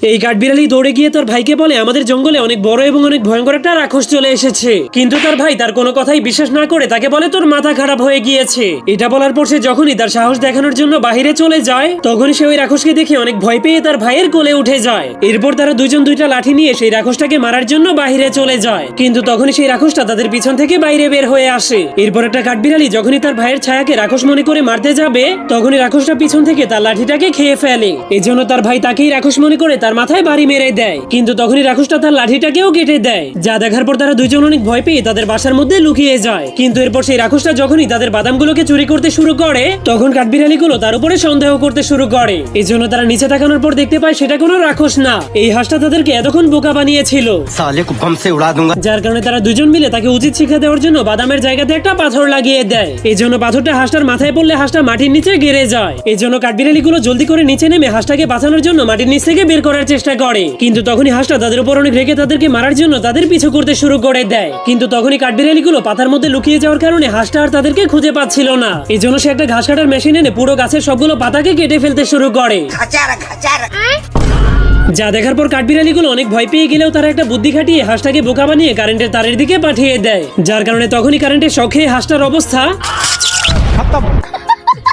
এই কাঠবিড়ালি দৌড়ে গিয়ে তার ভাইকে বলে আমাদের জঙ্গলে অনেক বড় এবং অনেক ভয়ঙ্কর একটা রাক্ষস চলে এসেছে। কিন্তু তার ভাই তার কোনো কথাই বিশ্বাস না করে তাকে বলে তোর মাথা খারাপ হয়ে গিয়েছে। এটা বলার পর সে যখনই তার সাহস দেখানোর জন্য বাহিরে চলে যায় তখনই সে ওই রাক্ষসকে দেখে অনেক ভয় পেয়ে তার ভাইয়ের কোলে উঠে যায়। এরপর তারা দুইজন দুইটা লাঠি নিয়ে সেই রাক্ষসটাকে মারার জন্য বাহিরে চলে যায়। কিন্তু তখনই সেই রাক্ষসটা তাদের পিছন থেকে বাইরে বের হয়ে আসে। এরপর একটা কাঠবিড়ালি যখনই তার ভাইয়ের ছায়াকে রাক্ষস মনে করে মারতে যাবে তখনই রাক্ষসটা পিছন থেকে তার লাঠিটাকে খেয়ে ফেলে। এজন্য তার ভাই তাকেই রাক্ষস মনে করে তার মাথায় বাড়ি মেরে দেয়। কিন্তু তখনই রাক্ষসটা তার লাঠিটাকেও কেটে দেয়। যা দেখার পর তারা দুইজন অনেক ভয় পেয়ে তাদের বাসার মধ্যে লুকিয়ে যায়। কিন্তু এরপর সেই রাক্ষসটা যখনই তাদের বাদামগুলোকে চুরি করতে শুরু করে তখন কাঠবিড়ালিগুলো তার উপরে সন্দেহ করতে শুরু করে। এই জন্য তারা নিচে তাকানোর পর দেখতে পায় সেটা কোনো রাক্ষস না, এই হাঁসটা তাদেরকে এতক্ষণ বোকা বানিয়েছিল। যার কারণে তারা দুজন মিলে তাকে উচিত শিক্ষা দেওয়ার জন্য বাদামের জায়গাতে একটা পাথর লাগিয়ে দেয়। এই জন্য পাথরটা হাঁসটার মাথায় পড়লে হাঁসটা মাটির নিচে গেড়ে যায়। এই জন্য কাঠবিড়ালিগুলো জলদি করে নিচে নেমে হাঁসটাকে বাঁচানোর জন্য মাটির নিচ থেকে বের করার চেষ্টা করে। কিন্তু তখনই হাঁসটা তাদের উপর অনেক রেগে তাদেরকে মারার জন্য তাদের পিছু করতে শুরু করে দেয়। কিন্তু তখনই কাঠবিড়ালিগুলো পাতার মধ্যে লুকিয়ে যাওয়ার কারণে হাঁসটা আর তাদেরকে খুঁজে পাচ্ছিল না। এই জন্য সে একটা ঘাস কাটার মেশিন এনে পুরো গাছের সবগুলো পাতাকে কেটে ফেলতে শুরু করে। যা দেখার পর কাঠবিড়ালিগুলো অনেক ভয় পেয়ে গেলেও তারা একটা বুদ্ধি খাটিয়ে হাঁসটাকে বোকা বানিয়ে কারেন্টের তারের দিকে পাঠিয়ে দেয়। যার কারণে তখনই কারেন্টের শক খেয়ে হাঁসটার অবস্থা